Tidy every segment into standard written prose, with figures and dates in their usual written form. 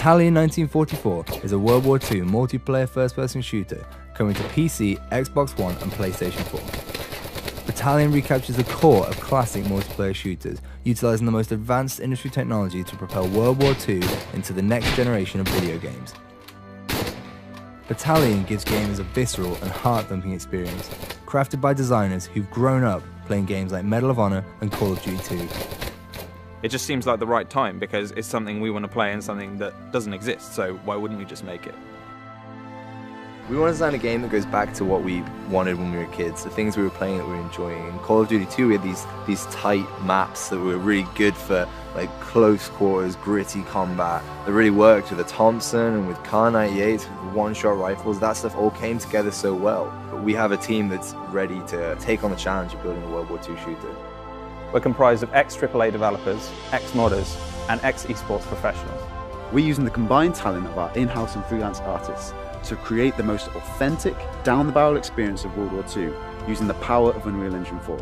Battalion 1944 is a World War II multiplayer first-person shooter coming to PC, Xbox One and PlayStation 4. Battalion recaptures the core of classic multiplayer shooters, utilising the most advanced industry technology to propel World War II into the next generation of video games. Battalion gives gamers a visceral and heart-thumping experience, crafted by designers who've grown up playing games like Medal of Honor and Call of Duty 2. It just seems like the right time because it's something we want to play and something that doesn't exist, so why wouldn't we just make it? We want to design a game that goes back to what we wanted when we were kids, the things we were playing that we were enjoying. In Call of Duty 2 we had these tight maps that were really good for like close quarters, gritty combat, that really worked with the Thompson and with Kar 98s, with one-shot rifles. That stuff all came together so well. But we have a team that's ready to take on the challenge of building a World War II shooter. We're comprised of ex-AAA developers, ex-modders and ex-esports professionals. We're using the combined talent of our in-house and freelance artists to create the most authentic, down-the-barrel experience of World War II using the power of Unreal Engine 4.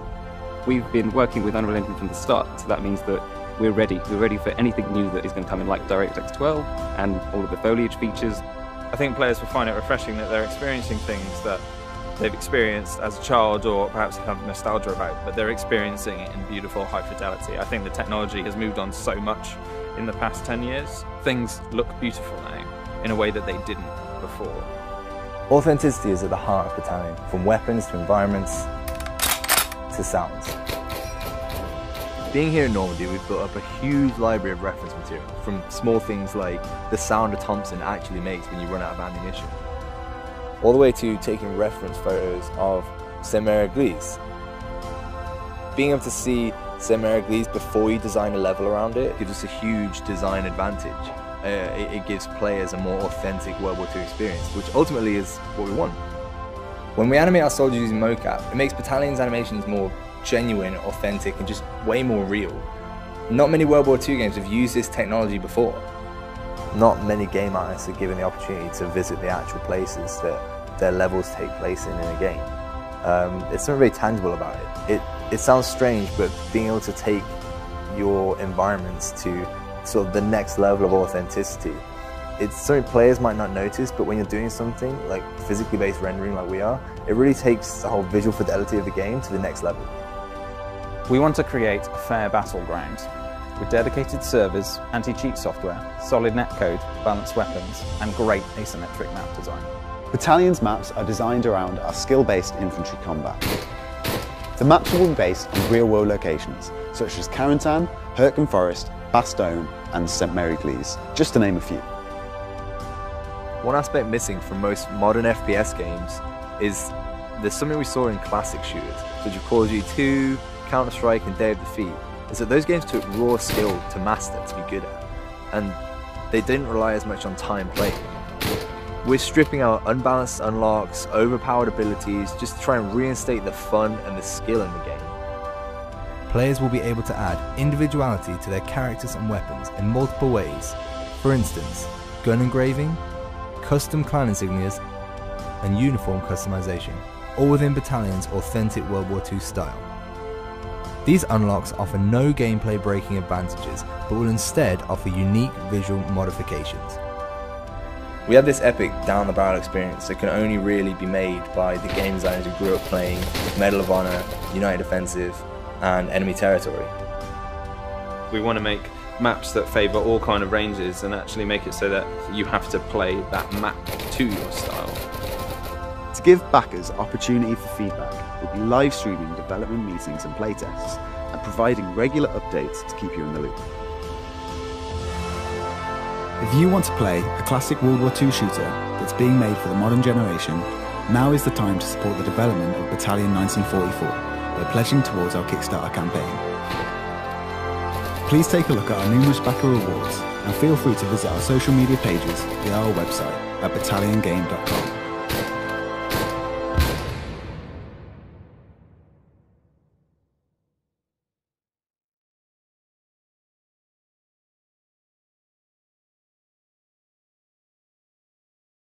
We've been working with Unreal Engine from the start, so that means that we're ready. We're ready for anything new that is going to come in, like DirectX 12 and all of the foliage features. I think players will find it refreshing that they're experiencing things that they've experienced as a child or perhaps have nostalgia about, but they're experiencing it in beautiful high fidelity. I think the technology has moved on so much in the past 10 years. Things look beautiful now in a way that they didn't before. Authenticity is at the heart of Battalion, from weapons to environments to sounds. Being here in Normandy, we've built up a huge library of reference material, from small things like the sound a Thompson actually makes when you run out of ammunition, all the way to taking reference photos of Saint-Mère-Église. Being able to see Saint-Mère-Église before you design a level around it gives us a huge design advantage. It gives players a more authentic World War II experience, which ultimately is what we want. When we animate our soldiers using mocap, it makes Battalion's animations more genuine, authentic, and just way more real. Not many World War II games have used this technology before. Not many game artists are given the opportunity to visit the actual places that their levels take place in a game. There's something very tangible about it. It sounds strange, but being able to take your environments to sort of the next level of authenticity, it's something players might not notice, but when you're doing something like physically based rendering like we are, it really takes the whole visual fidelity of the game to the next level. We want to create a fair battleground with dedicated servers, anti-cheat software, solid netcode, balanced weapons, and great asymmetric map design. Battalion's maps are designed around our skill-based infantry combat. The maps will be based on real-world locations, such as Carentan, Hurtgen Forest, Bastogne, and Saint-Mère-Église, just to name a few. One aspect missing from most modern FPS games is there's something we saw in classic shooters, such as Call of Duty 2, Counter-Strike, and Day of Defeat, is that those games took raw skill to master, to be good at, and they didn't rely as much on time played. We're stripping out unbalanced unlocks, overpowered abilities, just to try and reinstate the fun and the skill in the game. Players will be able to add individuality to their characters and weapons in multiple ways. For instance, gun engraving, custom clan insignias, and uniform customization, all within Battalion's authentic World War II style. These unlocks offer no gameplay breaking advantages, but will instead offer unique visual modifications. We have this epic down-the-barrel experience that can only really be made by the game designers who grew up playing Medal of Honor, United Defensive, and Enemy Territory. We want to make maps that favour all kind of ranges and actually make it so that you have to play that map to your style. To give backers opportunity for feedback, we'll be live streaming development meetings and playtests, and providing regular updates to keep you in the loop. If you want to play a classic World War II shooter that's being made for the modern generation, now is the time to support the development of Battalion 1944 by pledging towards our Kickstarter campaign. Please take a look at our numerous backer rewards and feel free to visit our social media pages via our website at battalionGame.com.